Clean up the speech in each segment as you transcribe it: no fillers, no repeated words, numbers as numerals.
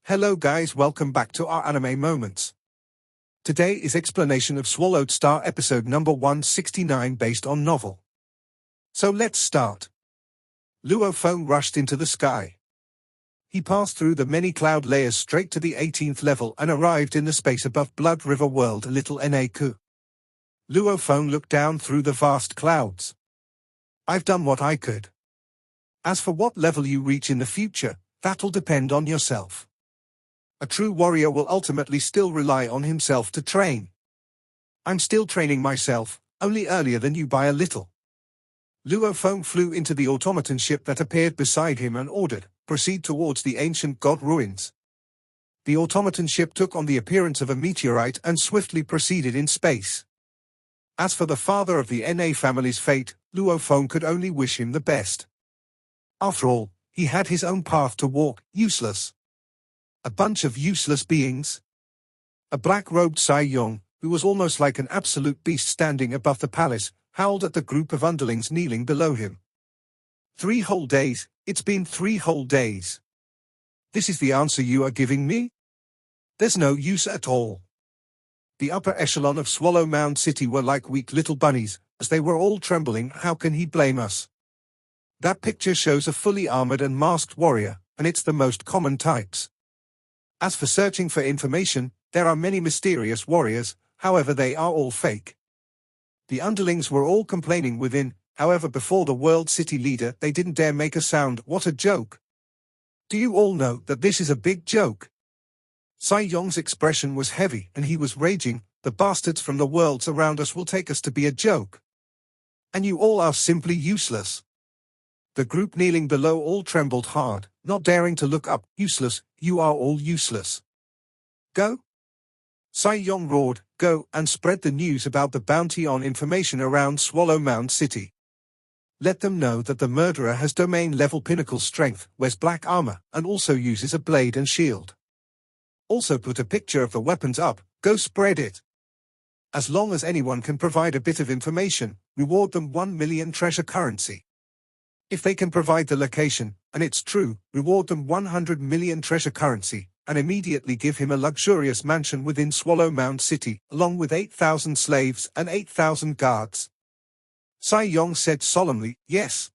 Hello guys, welcome back to our anime moments. Today is explanation of Swallowed Star episode number 169 based on novel. So let's start. Luo Feng rushed into the sky. He passed through the many cloud layers straight to the 18th level and arrived in the space above Blood River World Little Naku. Luo Feng looked down through the vast clouds. I've done what I could. As for what level you reach in the future, that'll depend on yourself. A true warrior will ultimately still rely on himself to train. I'm still training myself, only earlier than you by a little. Luo Feng flew into the automaton ship that appeared beside him and ordered, proceed towards the ancient god ruins. The automaton ship took on the appearance of a meteorite and swiftly proceeded in space. As for the father of the Na family's fate, Luo Feng could only wish him the best. After all, he had his own path to walk, useless. A bunch of useless beings. A black-robed Sai Yong, who was almost like an absolute beast standing above the palace, howled at the group of underlings kneeling below him. 3 whole days, it's been 3 whole days. This is the answer you are giving me? There's no use at all. The upper echelon of Swallow Mound City were like weak little bunnies, as they were all trembling. How can he blame us? That picture shows a fully armored and masked warrior, and it's the most common types. As for searching for information, there are many mysterious warriors, however they are all fake. The underlings were all complaining within, however before the world city leader they didn't dare make a sound. What a joke. Do you all know that this is a big joke? Sai Yong's expression was heavy and he was raging. The bastards from the worlds around us will take us to be a joke. And you all are simply useless. The group kneeling below all trembled hard, not daring to look up. Useless, you are all useless. Go? Sai Yong roared, go and spread the news about the bounty on information around Swallow Mound City. Let them know that the murderer has domain-level pinnacle strength, wears black armor, and also uses a blade and shield. Also put a picture of the weapons up, go spread it. As long as anyone can provide a bit of information, reward them 1 million treasure currency. If they can provide the location, and it's true, reward them 100 million treasure currency, and immediately give him a luxurious mansion within Swallow Mound City, along with 8,000 slaves and 8,000 guards. Sai Yong said solemnly, yes.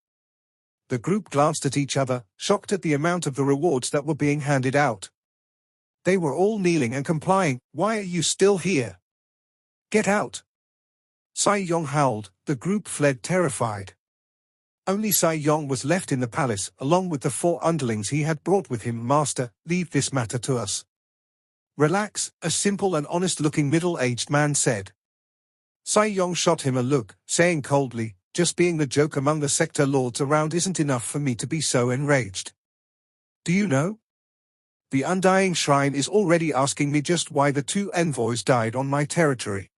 The group glanced at each other, shocked at the amount of the rewards that were being handed out. They were all kneeling and complying. Why are you still here? Get out! Sai Yong howled. The group fled terrified. Only Sai Yong was left in the palace, along with the 4 underlings he had brought with him. Master, leave this matter to us. Relax, a simple and honest-looking middle-aged man said. Sai Yong shot him a look, saying coldly, just being the joke among the sector lords around isn't enough for me to be so enraged. Do you know? The Undying Shrine is already asking me just why the 2 envoys died on my territory.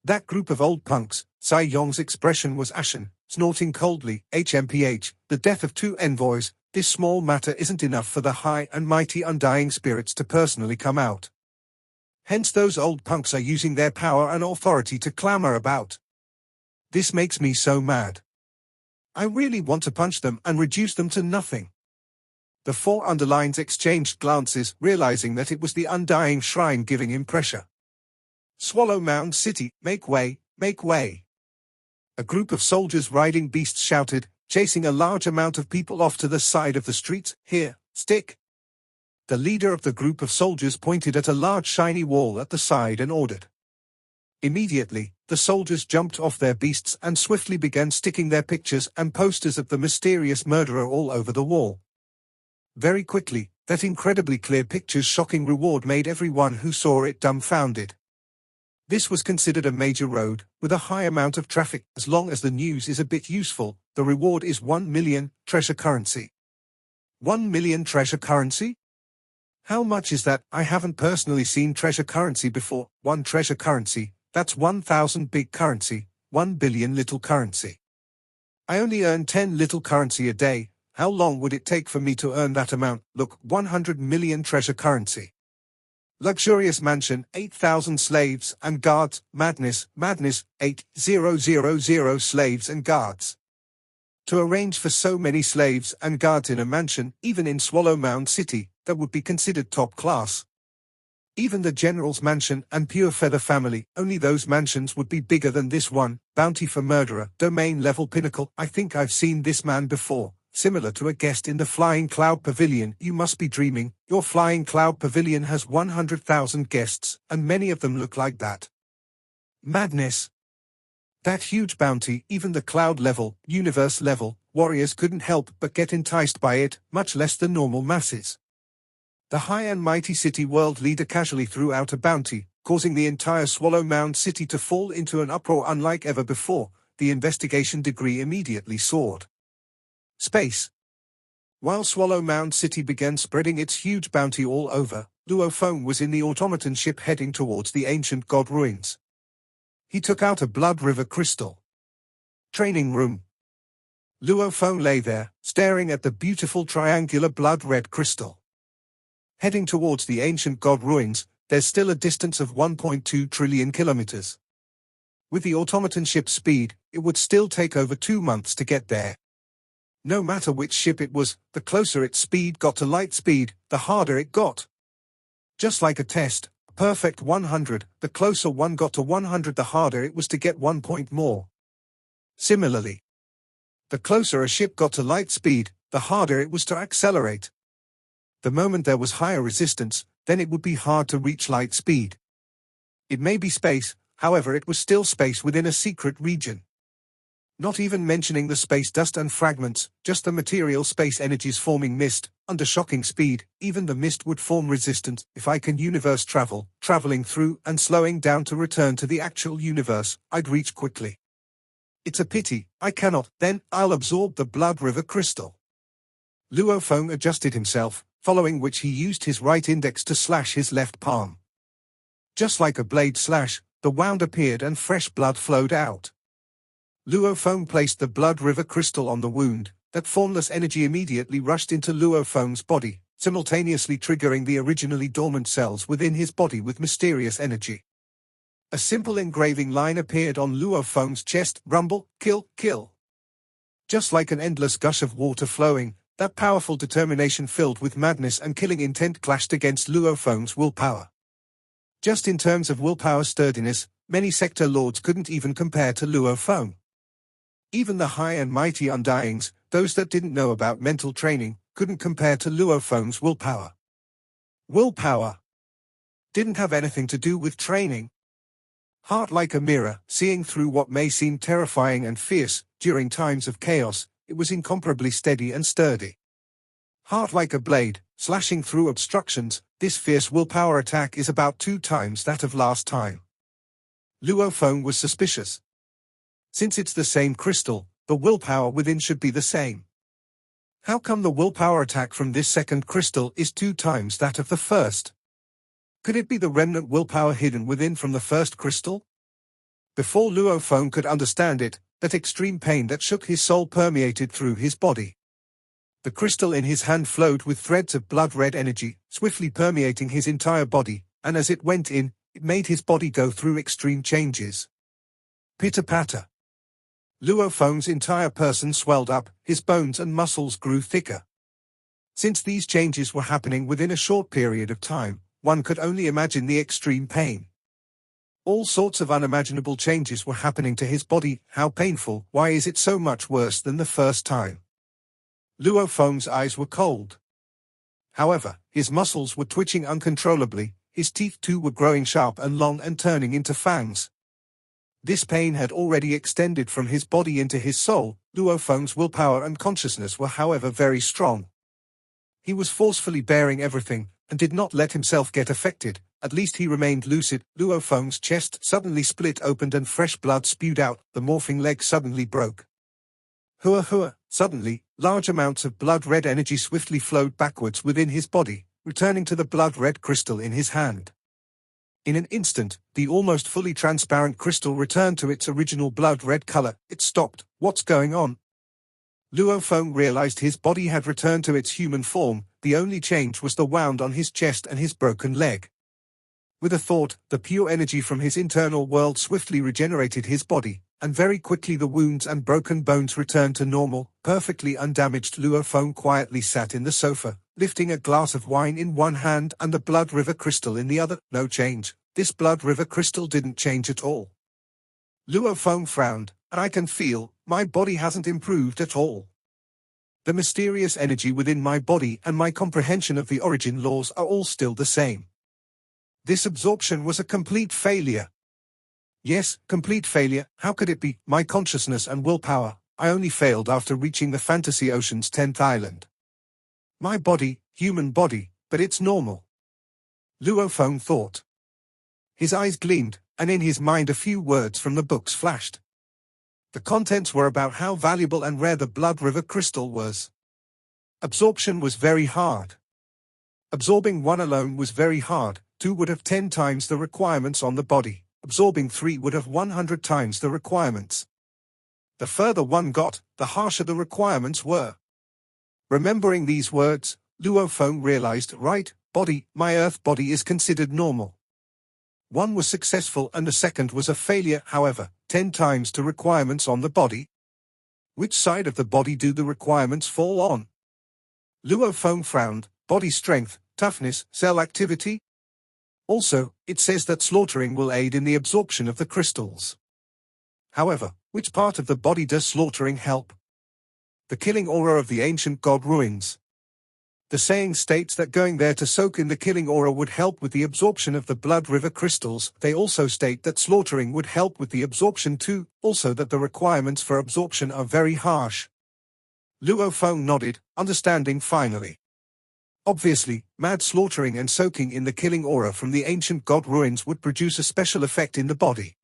That group of old punks. Sai Yong's expression was ashen, snorting coldly, HMPH, the death of 2 envoys, this small matter isn't enough for the high and mighty Undying Spirits to personally come out. Hence those old punks are using their power and authority to clamor about. This makes me so mad. I really want to punch them and reduce them to nothing. The 4 underlings exchanged glances, realizing that it was the Undying Shrine giving him pressure. Swallow Mound City, make way, make way. A group of soldiers riding beasts shouted, chasing a large amount of people off to the side of the streets. Here, stick. The leader of the group of soldiers pointed at a large shiny wall at the side and ordered. Immediately, the soldiers jumped off their beasts and swiftly began sticking their pictures and posters of the mysterious murderer all over the wall. Very quickly, that incredibly clear picture's shocking reward made everyone who saw it dumbfounded. This was considered a major road, with a high amount of traffic. As long as the news is a bit useful, the reward is 1 million treasure currency. 1 million treasure currency? How much is that? I haven't personally seen treasure currency before. 1 treasure currency, that's 1,000 big currency, 1 billion little currency. I only earn 10 little currency a day. How long would it take for me to earn that amount? Look, 100 million treasure currency. Luxurious mansion, 8,000 slaves and guards. Madness, madness, 8,000 slaves and guards. To arrange for so many slaves and guards in a mansion, even in Swallow Mound City, that would be considered top class. Even the general's mansion and Pure Feather family, only those mansions would be bigger than this one. Bounty for murderer, domain level pinnacle. I think I've seen this man before, similar to a guest in the Flying Cloud Pavilion. You must be dreaming. Your Flying Cloud Pavilion has 100,000 guests, and many of them look like that. Madness. That huge bounty, even the cloud level, universe level, warriors couldn't help but get enticed by it, much less the normal masses. The high and mighty city world leader casually threw out a bounty, causing the entire Swallow Mound City to fall into an uproar unlike ever before. The investigation degree immediately soared. Space. While Swallow Mound City began spreading its huge bounty all over, Luo Feng was in the automaton ship heading towards the ancient god ruins. He took out a Blood River crystal. Training room. Luo Feng lay there, staring at the beautiful triangular blood-red crystal. Heading towards the ancient god ruins, there's still a distance of 1.2 trillion kilometers. With the automaton ship's speed, it would still take over 2 months to get there. No matter which ship it was, the closer its speed got to light speed, the harder it got. Just like a test, a perfect 100, the closer one got to 100 the harder it was to get 1 point more. Similarly, the closer a ship got to light speed, the harder it was to accelerate. The moment there was higher resistance, then it would be hard to reach light speed. It may be space, however it was still space within a secret region. Not even mentioning the space dust and fragments, just the material space energies forming mist, under shocking speed. Even the mist would form resistance. If I can universe travel, traveling through and slowing down to return to the actual universe, I'd reach quickly. It's a pity, I cannot. Then I'll absorb the Blood River crystal. Luo Feng adjusted himself, following which he used his right index to slash his left palm. Just like a blade slash, the wound appeared and fresh blood flowed out. Luo Feng placed the Blood River crystal on the wound. That formless energy immediately rushed into Luo Feng's body, simultaneously triggering the originally dormant cells within his body with mysterious energy. A simple engraving line appeared on Luo Feng's chest: rumble, kill, kill. Just like an endless gush of water flowing, that powerful determination filled with madness and killing intent clashed against Luo Feng's willpower. Just in terms of willpower sturdiness, many sector lords couldn't even compare to Luo Feng. Even the high and mighty Undyings, those that didn't know about mental training, couldn't compare to Luo Feng's willpower. Willpower didn't have anything to do with training. Heart like a mirror, seeing through what may seem terrifying and fierce, during times of chaos, it was incomparably steady and sturdy. Heart like a blade, slashing through obstructions, this fierce willpower attack is about 2 times that of last time. Luo Feng was suspicious. Since it's the same crystal, the willpower within should be the same. How come the willpower attack from this second crystal is 2 times that of the first? Could it be the remnant willpower hidden within from the first crystal? Before Luo Feng could understand it, that extreme pain that shook his soul permeated through his body. The crystal in his hand flowed with threads of blood-red energy, swiftly permeating his entire body, and as it went in, it made his body go through extreme changes. Pitter-patter. Luo Feng's entire person swelled up, his bones and muscles grew thicker. Since these changes were happening within a short period of time, one could only imagine the extreme pain. All sorts of unimaginable changes were happening to his body. How painful! Why is it so much worse than the first time? Luo Feng's eyes were cold. However, his muscles were twitching uncontrollably, his teeth too were growing sharp and long and turning into fangs. This pain had already extended from his body into his soul. Luo Feng's willpower and consciousness were however very strong. He was forcefully bearing everything, and did not let himself get affected. At least he remained lucid. Luo Feng's chest suddenly split open and fresh blood spewed out. The morphing leg suddenly broke. Hua hua. Suddenly, large amounts of blood-red energy swiftly flowed backwards within his body, returning to the blood-red crystal in his hand. In an instant, the almost fully transparent crystal returned to its original blood-red color. It stopped. What's going on? Luo Feng realized his body had returned to its human form. The only change was the wound on his chest and his broken leg. With a thought, the pure energy from his internal world swiftly regenerated his body, and very quickly the wounds and broken bones returned to normal. Perfectly undamaged, Luo Feng quietly sat in the sofa, lifting a glass of wine in one hand and the blood river crystal in the other. No change. This blood river crystal didn't change at all. Luo Feng frowned, and I can feel, my body hasn't improved at all. The mysterious energy within my body and my comprehension of the origin laws are all still the same. This absorption was a complete failure. Yes, complete failure. How could it be? My consciousness and willpower. I only failed after reaching the fantasy ocean's 10th island. My body, human body, but it's normal. Luo Feng thought. His eyes gleamed, and in his mind a few words from the books flashed. The contents were about how valuable and rare the blood river crystal was. Absorption was very hard. Absorbing 1 alone was very hard. 2 would have 10 times the requirements on the body. Absorbing 3 would have 100 times the requirements. The further one got, the harsher the requirements were. Remembering these words, Luo Feng realized, right, body, my earth body is considered normal. 1 was successful and the second was a failure. However, 10 times the requirements on the body. Which side of the body do the requirements fall on? Luo Feng frowned. Body strength, toughness, cell activity. Also, it says that slaughtering will aid in the absorption of the crystals. However, which part of the body does slaughtering help? The killing aura of the ancient god ruins. The saying states that going there to soak in the killing aura would help with the absorption of the blood river crystals. They also state that slaughtering would help with the absorption too, also that the requirements for absorption are very harsh. Luo Feng nodded, understanding finally. Obviously, mad slaughtering and soaking in the killing aura from the ancient god ruins would produce a special effect in the body.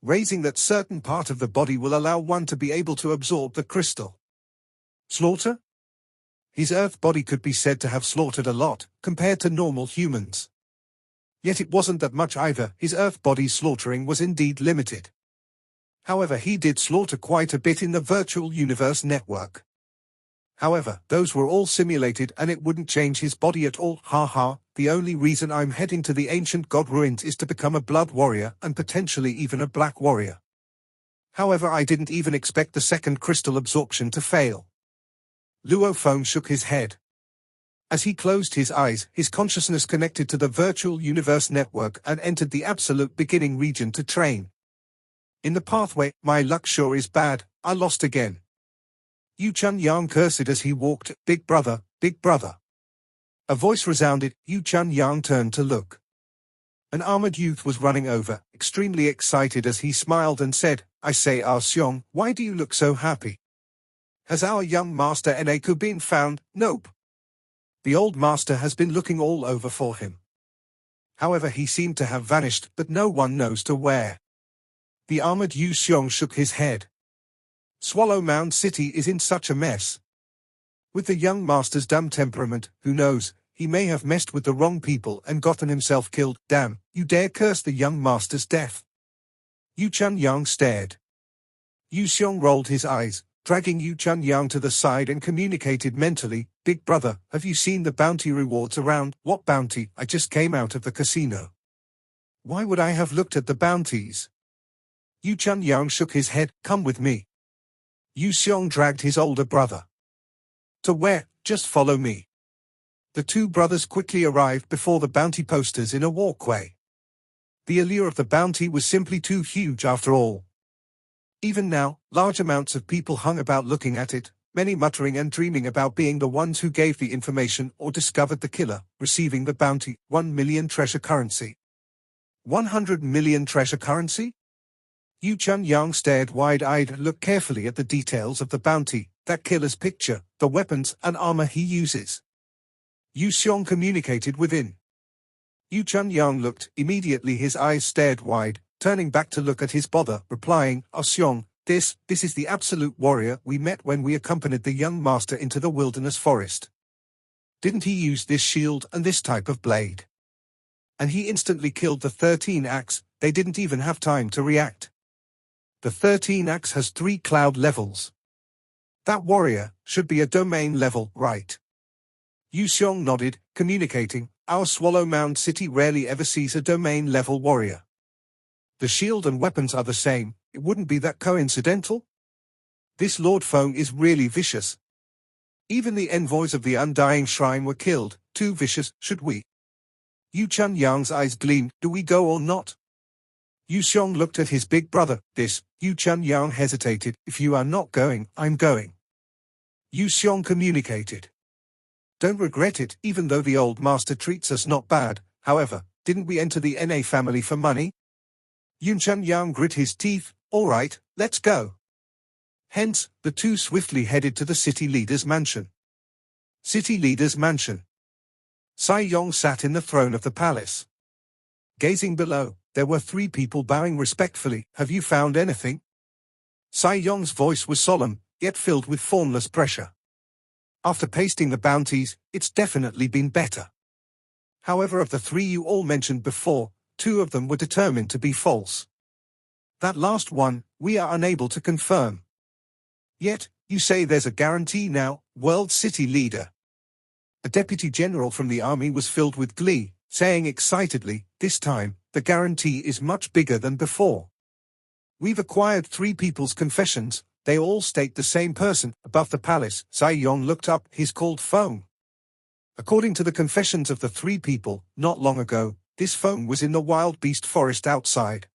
Raising that certain part of the body will allow one to be able to absorb the crystal. Slaughter? His earth body could be said to have slaughtered a lot, compared to normal humans. Yet it wasn't that much either. His earth body's slaughtering was indeed limited. However, he did slaughter quite a bit in the virtual universe network. However, those were all simulated and it wouldn't change his body at all. Haha, the only reason I'm heading to the ancient god ruins is to become a blood warrior and potentially even a black warrior. However, I didn't even expect the second crystal absorption to fail. Luo Feng shook his head. As he closed his eyes, his consciousness connected to the virtual universe network and entered the absolute beginning region to train. In the pathway, my luck sure is bad, I lost again. Yu Chun Yang cursed as he walked. Big brother, big brother. A voice resounded. Yu Chun Yang turned to look. An armored youth was running over, extremely excited as he smiled and said, I say Ah Xiong, why do you look so happy? Has our young master Eneku been found? Nope. The old master has been looking all over for him. However, he seemed to have vanished, but no one knows to where. The armored Yu Xiong shook his head. Swallow Mound City is in such a mess. With the young master's dumb temperament, who knows, he may have messed with the wrong people and gotten himself killed. Damn, you dare curse the young master's death. Yu Chun Yang stared. Yu Xiong rolled his eyes, dragging Yu Chun Yang to the side and communicated mentally, Big brother, have you seen the bounty rewards around? What bounty? I just came out of the casino. Why would I have looked at the bounties? Yu Chun Yang shook his head. Come with me. Yu Xiong dragged his older brother. To where? Just follow me. The two brothers quickly arrived before the bounty posters in a walkway. The allure of the bounty was simply too huge after all. Even now, large amounts of people hung about looking at it, many muttering and dreaming about being the ones who gave the information or discovered the killer, receiving the bounty, 1 million treasure currency. 100 million treasure currency? Yu Chun Yang stared wide-eyed and looked carefully at the details of the bounty, that killer's picture, the weapons and armor he uses. Yu Xiong communicated within. Yu Chun Yang looked. Immediately his eyes stared wide, turning back to look at his brother, replying, Ah Xiong, this is the absolute warrior we met when we accompanied the young master into the wilderness forest. Didn't he use this shield and this type of blade? And he instantly killed the 13 axe, they didn't even have time to react. The 13 axe has 3 cloud levels. That warrior should be a domain level, right? Yu Xiong nodded, communicating, our Swallow Mound City rarely ever sees a domain level warrior. The shield and weapons are the same, It wouldn't be that coincidental? This Lord Feng is really vicious. Even the envoys of the Undying Shrine were killed. Too vicious, should we? Yu Chun Yang's eyes gleamed. Do we go or not? Yu Xiong looked at his big brother. Yu Chun Yang hesitated. If you are not going, I'm going. Yu Xiong communicated. Don't regret it, even though the old master treats us not bad. However, didn't we enter the NA family for money? Yu Chun Yang grit his teeth. All right, let's go. Hence, the two swiftly headed to the city leader's mansion. City leader's mansion. Sai Yong sat in the throne of the palace. Gazing below, there were three people bowing respectfully. Have you found anything? Sai Yong's voice was solemn, yet filled with formless pressure. After pasting the bounties, it's definitely been better. However, of the three you all mentioned before, two of them were determined to be false. That last one, we are unable to confirm. Yet, you say there's a guarantee now, World City Leader. A deputy general from the army was filled with glee, saying excitedly, this time, the guarantee is much bigger than before. We've acquired three people's confessions, they all state the same person. Above the palace, Sai Yong looked up. He's called Feng. According to the confessions of the three people, not long ago, this Feng was in the wild beast forest outside.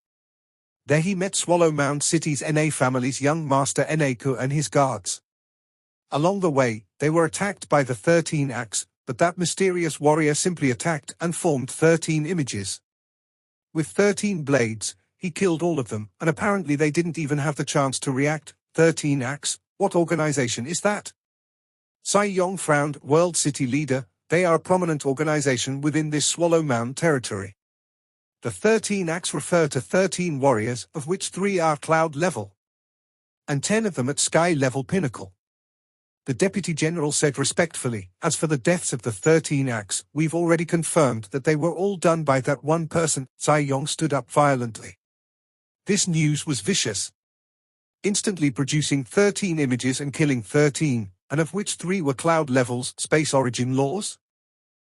There he met Swallow Mound City's NA family's young master Eneku and his guards. Along the way, they were attacked by the 13 Axe, but that mysterious warrior simply attacked and formed 13 images. With 13 blades, he killed all of them, and apparently they didn't even have the chance to react. 13 Axe, what organization is that? Sai Yong frowned. World City Leader, they are a prominent organization within this Swallow Mound territory. The 13 Axe refer to 13 warriors, of which 3 are cloud level, and 10 of them at sky level pinnacle. The Deputy General said respectfully, as for the deaths of the 13 Axe, we've already confirmed that they were all done by that one person. Sai Yong stood up violently. This news was vicious. Instantly producing 13 images and killing 13, and of which 3 were cloud levels, space origin laws?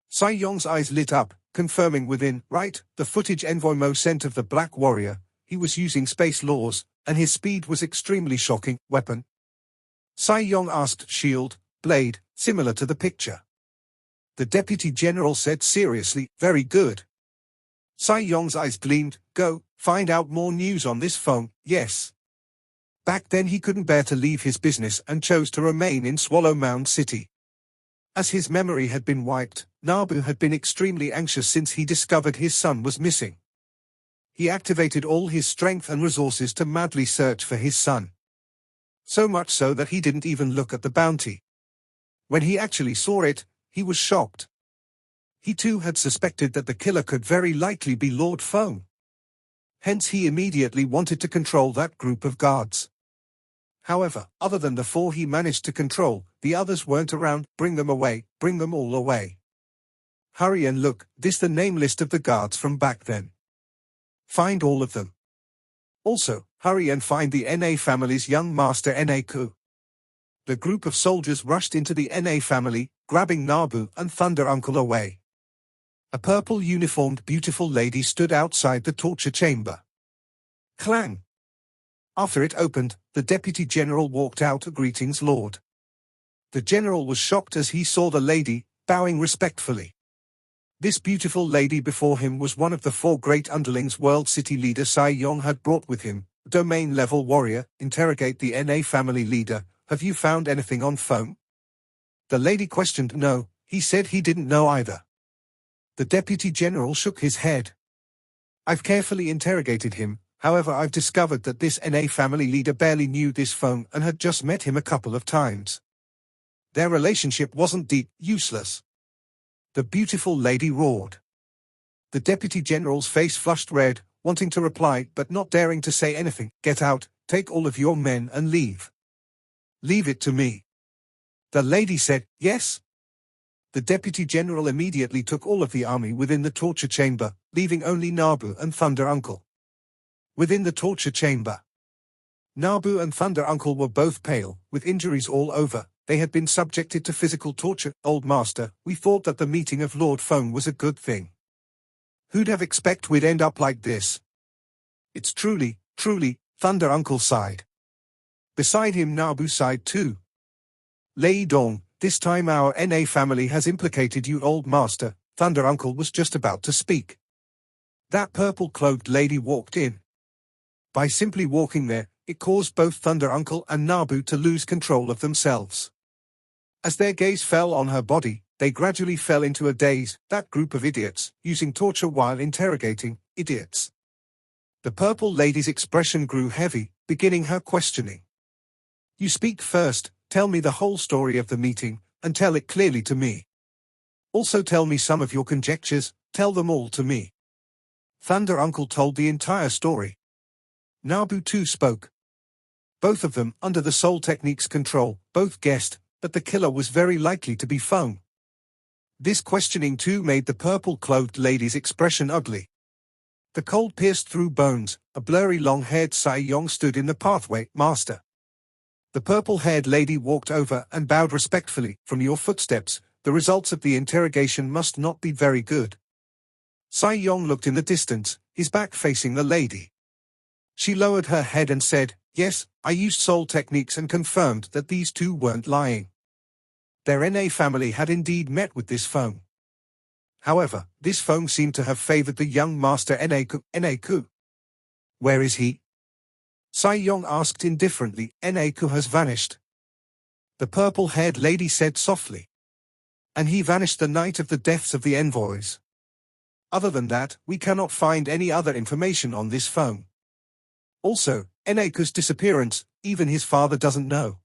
Sai Yong's eyes lit up, confirming within, right, the footage Envoy Mo sent of the Black Warrior, he was using space laws, and his speed was extremely shocking. Weapon? Sai Yong asked. Shield, blade, similar to the picture. The Deputy General said seriously, very good. Sai Yong's eyes gleamed. Go, find out more news on this phone. Yes. Back then he couldn't bear to leave his business and chose to remain in Swallow Mound City. As his memory had been wiped, Nabu had been extremely anxious since he discovered his son was missing. He activated all his strength and resources to madly search for his son. So much so that he didn't even look at the bounty. When he actually saw it, he was shocked. He too had suspected that the killer could very likely be Lord Feng. Hence he immediately wanted to control that group of guards. However, other than the 4 he managed to control, the others weren't around. Bring them away, bring them all away. Hurry and look, this the name list of the guards from back then. Find all of them. Also, hurry and find the NA family's young master Eneku. The group of soldiers rushed into the NA family, grabbing Nabu and Thunder Uncle away. A purple uniformed beautiful lady stood outside the torture chamber. Clang! After it opened, the Deputy General walked out. Greetings, Lord. The General was shocked as he saw the lady, bowing respectfully. This beautiful lady before him was one of the 4 great underlings World City Leader Sai Yong had brought with him, domain-level warrior. Interrogate the NA family leader. Have you found anything on Feng? The lady questioned. No, he said he didn't know either. The Deputy General shook his head. I've carefully interrogated him. However, I've discovered that this NA family leader barely knew this Feng and had just met him a couple of times. Their relationship wasn't deep, useless. The beautiful lady roared. The Deputy General's face flushed red, wanting to reply but not daring to say anything. Get out, take all of your men and leave. Leave it to me. The lady said, yes. The Deputy General immediately took all of the army within the torture chamber, leaving only Nabu and Thunder Uncle. Within the torture chamber, Nabu and Thunder Uncle were both pale, with injuries all over. They had been subjected to physical torture. Old Master, we thought that the meeting of Lord Feng was a good thing. Who'd have expect we'd end up like this? It's truly Thunder Uncle sighed. Beside him Nabu sighed too. Lei Dong, this time our NA family has implicated you, old master. Thunder Uncle was just about to speak. That purple-cloaked lady walked in. By simply walking there, it caused both Thunder Uncle and Nabu to lose control of themselves. As their gaze fell on her body, they gradually fell into a daze. That group of idiots, using torture while interrogating, idiots. The purple lady's expression grew heavy, beginning her questioning. You speak first, tell me the whole story of the meeting, and tell it clearly to me. Also tell me some of your conjectures, tell them all to me. Thunder Uncle told the entire story. Nabu too spoke. Both of them, under the Soul Technique's control, both guessed that the killer was very likely to be Feng. This questioning too made the purple-clothed lady's expression ugly. The cold pierced through bones. A blurry long-haired Sai Yong stood in the pathway. Master. The purple-haired lady walked over and bowed respectfully. From your footsteps, the results of the interrogation must not be very good. Sai Yong looked in the distance, his back facing the lady. She lowered her head and said, yes, I used soul techniques and confirmed that these two weren't lying. Their NA family had indeed met with this Feng. However, this Feng seemed to have favored the young master Naku. Where is he? Sai Yong asked indifferently. Naku has vanished. The purple-haired lady said softly. And he vanished the night of the deaths of the envoys. Other than that, we cannot find any other information on this Feng. Also, Naku's disappearance, even his father doesn't know.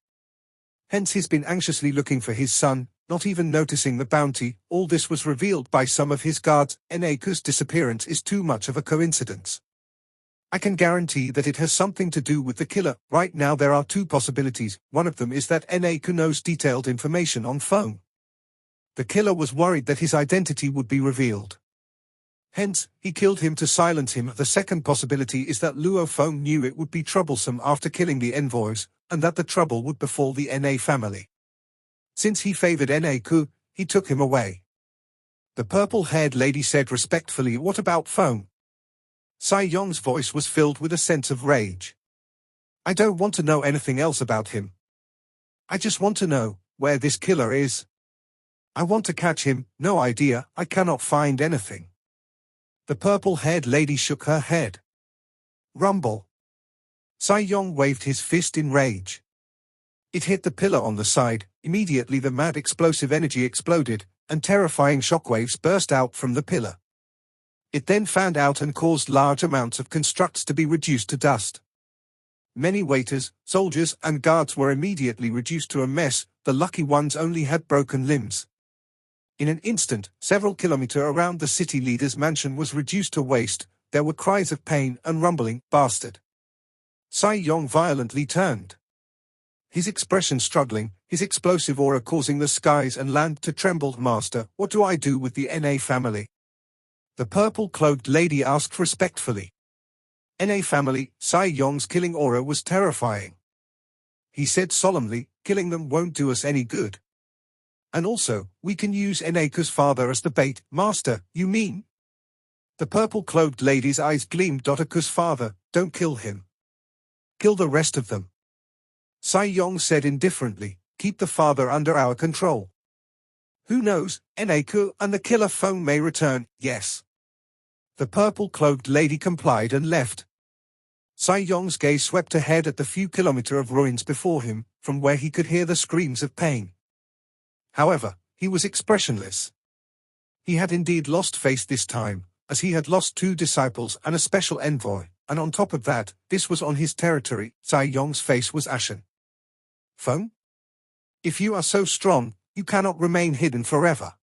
Hence he's been anxiously looking for his son, not even noticing the bounty. All this was revealed by some of his guards. Naku's disappearance is too much of a coincidence. I can guarantee that it has something to do with the killer. Right now there are two possibilities. One of them is that Naku knows detailed information on Feng. The killer was worried that his identity would be revealed. Hence, he killed him to silence him. The second possibility is that Luo Feng knew it would be troublesome after killing the envoys, and that the trouble would befall the NA family. Since he favored Naku, he took him away. The purple-haired lady said respectfully, what about Feng? Sai Yong's voice was filled with a sense of rage. I don't want to know anything else about him. I just want to know where this killer is. I want to catch him. No idea, I cannot find anything. The purple-haired lady shook her head. Rumble. Sai Yong waved his fist in rage. It hit the pillar on the side. Immediately the mad explosive energy exploded, and terrifying shockwaves burst out from the pillar. It then fanned out and caused large amounts of constructs to be reduced to dust. Many waiters, soldiers, and guards were immediately reduced to a mess. The lucky ones only had broken limbs. In an instant, several kilometers around the city leader's mansion was reduced to waste. There were cries of pain and rumbling. Bastard. Sai Yong violently turned. His expression struggling, his explosive aura causing the skies and land to tremble. Master, what do I do with the NA family? The purple-cloaked lady asked respectfully. NA family, Sai Yong's killing aura was terrifying. He said solemnly, killing them won't do us any good. And also, we can use Naku's father as the bait. Master, you mean? The purple-cloaked lady's eyes gleamed. Naku's father, don't kill him. Kill the rest of them. Sai Yong said indifferently, keep the father under our control. Who knows, Naku and the killer Feng may return. Yes. The purple-cloaked lady complied and left. Sai Yong's gaze swept ahead at the few kilometers of ruins before him, from where he could hear the screams of pain. However, he was expressionless. He had indeed lost face this time, as he had lost 2 disciples and a special envoy, and on top of that, this was on his territory. Sai Yong's face was ashen. Feng? If you are so strong, you cannot remain hidden forever.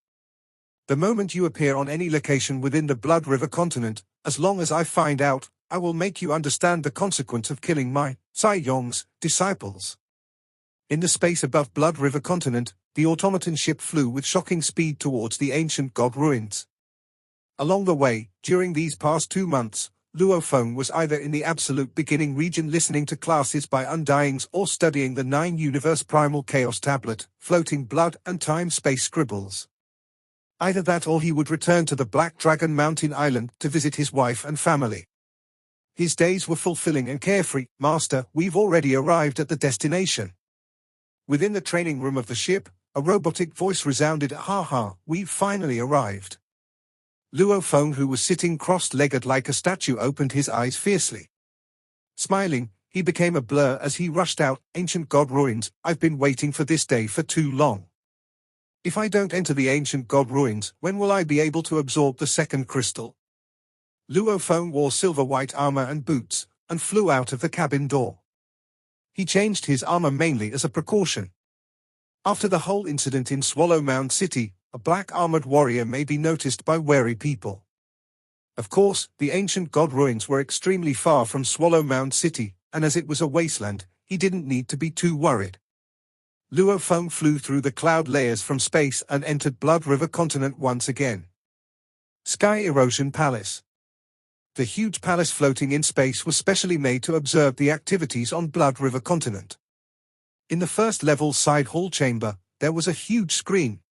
The moment you appear on any location within the Blood River continent, as long as I find out, I will make you understand the consequence of killing my, Sai Yong's, disciples. In the space above Blood River continent, the automaton ship flew with shocking speed towards the ancient god ruins. Along the way, during these past 2 months, Luo Feng was either in the absolute beginning region listening to classes by Undyings or studying the 9-universe primal chaos tablet, floating blood and time-space scribbles. Either that or he would return to the Black Dragon Mountain Island to visit his wife and family. His days were fulfilling and carefree. Master, we've already arrived at the destination. Within the training room of the ship, a robotic voice resounded, "Ha ha, we've finally arrived." Luo Feng, who was sitting cross-legged like a statue, opened his eyes fiercely. Smiling, he became a blur as he rushed out, "Ancient God Ruins, I've been waiting for this day for too long. If I don't enter the Ancient God Ruins, when will I be able to absorb the second crystal?" Luo Feng wore silver-white armor and boots, and flew out of the cabin door. He changed his armor mainly as a precaution. After the whole incident in Swallow Mound City, a black armored warrior may be noticed by wary people. Of course, the Ancient God Ruins were extremely far from Swallow Mound City, and as it was a wasteland, he didn't need to be too worried. Luo Feng flew through the cloud layers from space and entered Blood River Continent once again. Sky Erosion Palace. The huge palace floating in space was specially made to observe the activities on Blood River Continent. In the first level side hall chamber, there was a huge screen.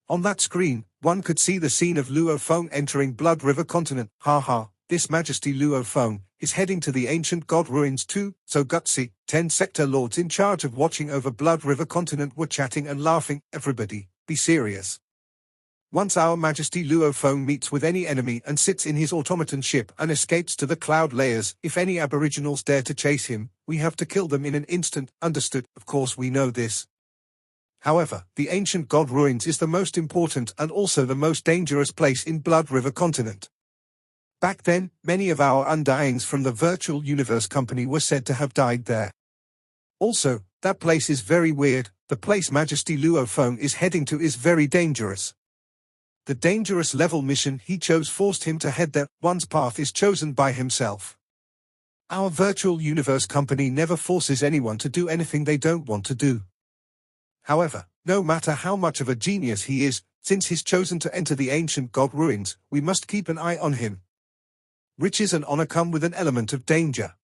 On that screen, one could see the scene of Luo Feng entering Blood River Continent. "Ha ha, this Majesty Luo Feng is heading to the Ancient God Ruins too, so gutsy." 10 sector lords in charge of watching over Blood River Continent were chatting and laughing. "Everybody, be serious. Once our Majesty Luo Feng meets with any enemy and sits in his automaton ship and escapes to the cloud layers, if any aboriginals dare to chase him, we have to kill them in an instant." "Understood, of course we know this. However, the Ancient God Ruins is the most important and also the most dangerous place in Blood River Continent. Back then, many of our undyings from the Virtual Universe Company were said to have died there. Also, that place is very weird. The place Majesty Luo Feng is heading to is very dangerous. The dangerous level mission he chose forced him to head there. One's path is chosen by himself. Our Virtual Universe Company never forces anyone to do anything they don't want to do. However, no matter how much of a genius he is, since he's chosen to enter the Ancient God Ruins, we must keep an eye on him. Riches and honor come with an element of danger.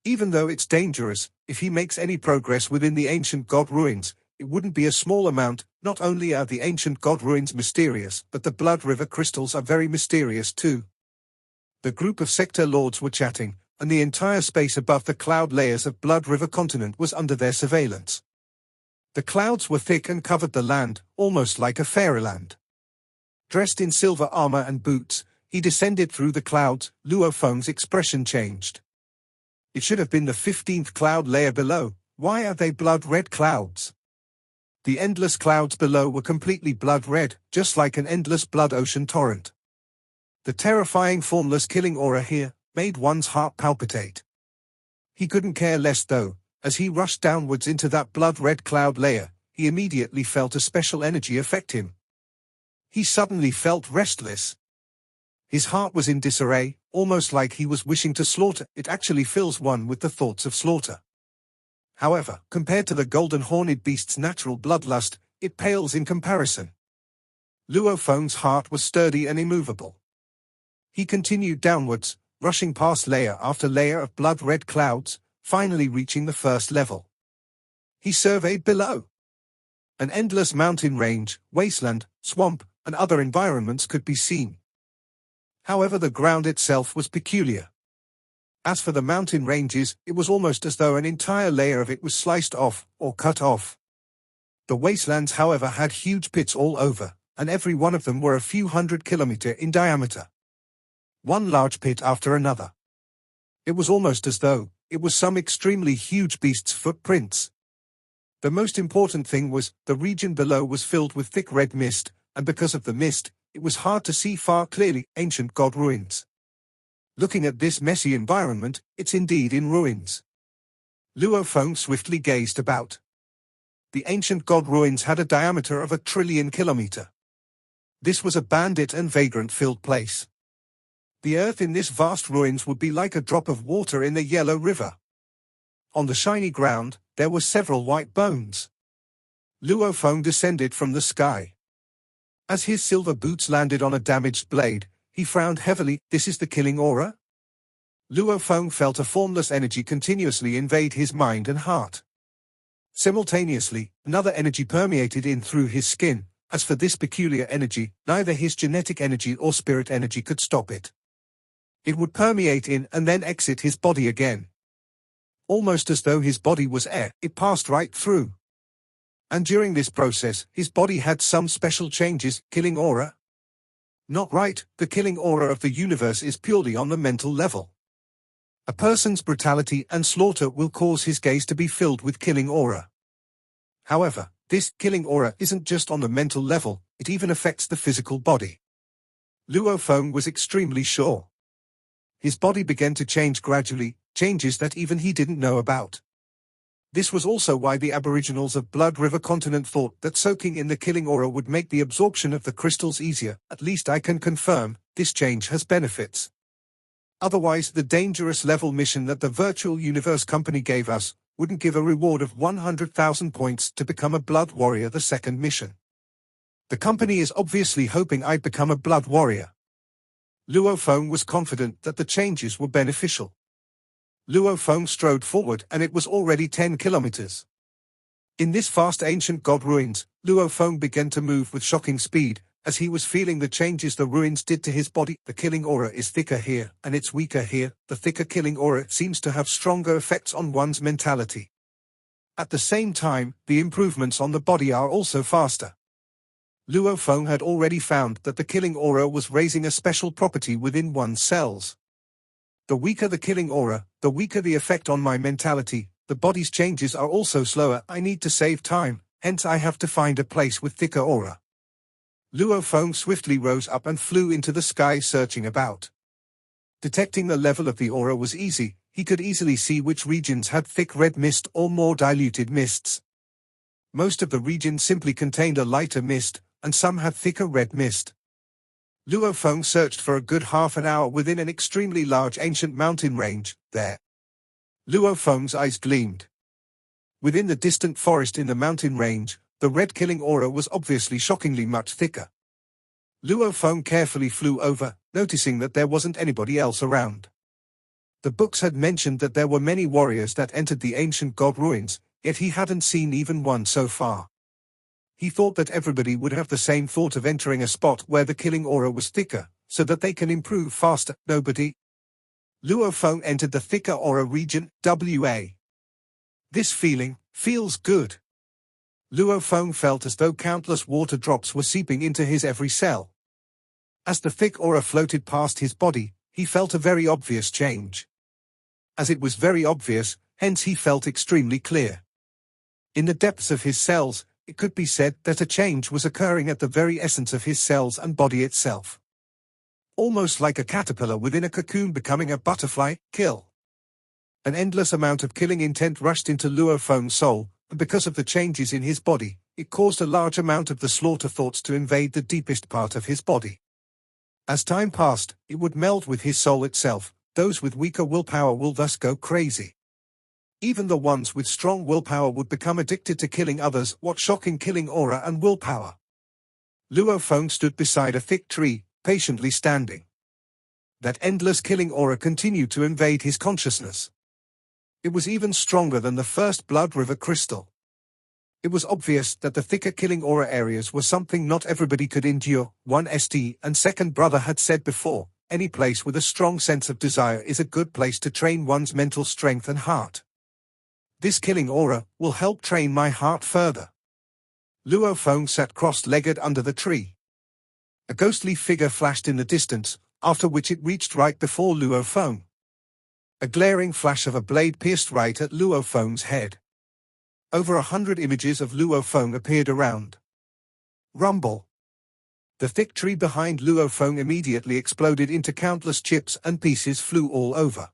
Even though it's dangerous, if he makes any progress within the Ancient God Ruins, it wouldn't be a small amount. Not only are the Ancient God Ruins mysterious, but the Blood River crystals are very mysterious too. The group of sector lords were chatting, and the entire space above the cloud layers of Blood River Continent was under their surveillance. The clouds were thick and covered the land, almost like a fairyland. Dressed in silver armor and boots, he descended through the clouds. Luo Feng's expression changed. It should have been the 15th cloud layer below. Why are they blood-red clouds? The endless clouds below were completely blood-red, just like an endless blood ocean torrent. The terrifying formless killing aura here made one's heart palpitate. He couldn't care less though. As he rushed downwards into that blood-red cloud layer, he immediately felt a special energy affect him. He suddenly felt restless. His heart was in disarray, almost like he was wishing to slaughter. It actually fills one with the thoughts of slaughter. However, compared to the golden horned beast's natural bloodlust, it pales in comparison. Luo Feng's heart was sturdy and immovable. He continued downwards, rushing past layer after layer of blood-red clouds, finally reaching the first level. He surveyed below. An endless mountain range, wasteland, swamp, and other environments could be seen. However, the ground itself was peculiar. As for the mountain ranges, it was almost as though an entire layer of it was sliced off, or cut off. The wastelands, however, had huge pits all over, and every one of them were a few 100 kilometers in diameter. One large pit after another. It was almost as though it was some extremely huge beast's footprints. The most important thing was, the region below was filled with thick red mist, and because of the mist, it was hard to see far clearly. Ancient God Ruins. Looking at this messy environment, it's indeed in ruins. Luo Feng swiftly gazed about. The Ancient God Ruins had a diameter of 1 trillion kilometers. This was a bandit and vagrant-filled place. The earth in this vast ruins would be like a drop of water in the Yellow River. On the shiny ground, there were several white bones. Luo Feng descended from the sky. As his silver boots landed on a damaged blade, he frowned heavily. This is the killing aura? Luo Feng felt a formless energy continuously invade his mind and heart. Simultaneously, another energy permeated in through his skin. As for this peculiar energy, neither his genetic energy or spirit energy could stop it. It would permeate in and then exit his body again. Almost as though his body was air, it passed right through. And during this process, his body had some special changes, killing aura. Not right, the killing aura of the universe is purely on the mental level. A person's brutality and slaughter will cause his gaze to be filled with killing aura. However, this killing aura isn't just on the mental level, it even affects the physical body. Luo Feng was extremely sure. His body began to change gradually, changes that even he didn't know about. This was also why the aboriginals of Blood River continent thought that soaking in the killing aura would make the absorption of the crystals easier. At least I can confirm, this change has benefits. Otherwise, the dangerous level mission that the Virtual Universe Company gave us wouldn't give a reward of 100,000 points to become a Blood Warrior the second mission. The company is obviously hoping I'd become a Blood Warrior. Luo Feng was confident that the changes were beneficial. Luo Feng strode forward and it was already 10 kilometers. In this vast ancient god ruins, Luo Feng began to move with shocking speed, as he was feeling the changes the ruins did to his body. The killing aura is thicker here, and it's weaker here. The thicker killing aura seems to have stronger effects on one's mentality. At the same time, the improvements on the body are also faster. Luo Feng had already found that the killing aura was raising a special property within one's cells. The weaker the killing aura, the weaker the effect on my mentality. The body's changes are also slower. I need to save time, hence I have to find a place with thicker aura. Luo Feng swiftly rose up and flew into the sky, searching about. Detecting the level of the aura was easy. He could easily see which regions had thick red mist or more diluted mists. Most of the regions simply contained a lighter mist, and some had thicker red mist. Luo Feng searched for a good half an hour within an extremely large ancient mountain range. There, Luo Feng's eyes gleamed. Within the distant forest in the mountain range, the red killing aura was obviously shockingly much thicker. Luo Feng carefully flew over, noticing that there wasn't anybody else around. The books had mentioned that there were many warriors that entered the ancient god ruins, yet he hadn't seen even one so far. He thought that everybody would have the same thought of entering a spot where the killing aura was thicker, so that they can improve faster. Nobody. Luo Feng entered the thicker aura region, WA. This feels good. Luo Feng felt as though countless water drops were seeping into his every cell. As the thick aura floated past his body, he felt a very obvious change. As it was very obvious, hence he felt extremely clear. In the depths of his cells, it could be said that a change was occurring at the very essence of his cells and body itself. Almost like a caterpillar within a cocoon becoming a butterfly. Kill. An endless amount of killing intent rushed into Luo Feng's soul, and because of the changes in his body, it caused a large amount of the slaughter thoughts to invade the deepest part of his body. As time passed, it would meld with his soul itself. Those with weaker willpower will thus go crazy. Even the ones with strong willpower would become addicted to killing others. What shocking killing aura and willpower! Luo Feng stood beside a thick tree, patiently standing. That endless killing aura continued to invade his consciousness. It was even stronger than the first Blood River crystal. It was obvious that the thicker killing aura areas were something not everybody could endure. One St. and second brother had said before, any place with a strong sense of desire is a good place to train one's mental strength and heart. This killing aura will help train my heart further. Luo Feng sat cross-legged under the tree. A ghostly figure flashed in the distance, after which it reached right before Luo Feng. A glaring flash of a blade pierced right at Luo Feng's head. Over 100 images of Luo Feng appeared around. Rumble. The thick tree behind Luo Feng immediately exploded into countless chips and pieces flew all over.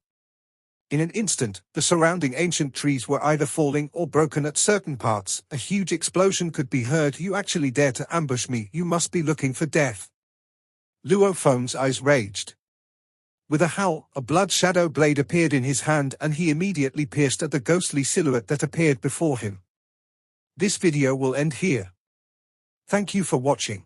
In an instant, the surrounding ancient trees were either falling or broken at certain parts. A huge explosion could be heard. You actually dare to ambush me? You must be looking for death. Luo Feng's eyes raged. With a howl, a blood shadow blade appeared in his hand and he immediately pierced at the ghostly silhouette that appeared before him. This video will end here. Thank you for watching.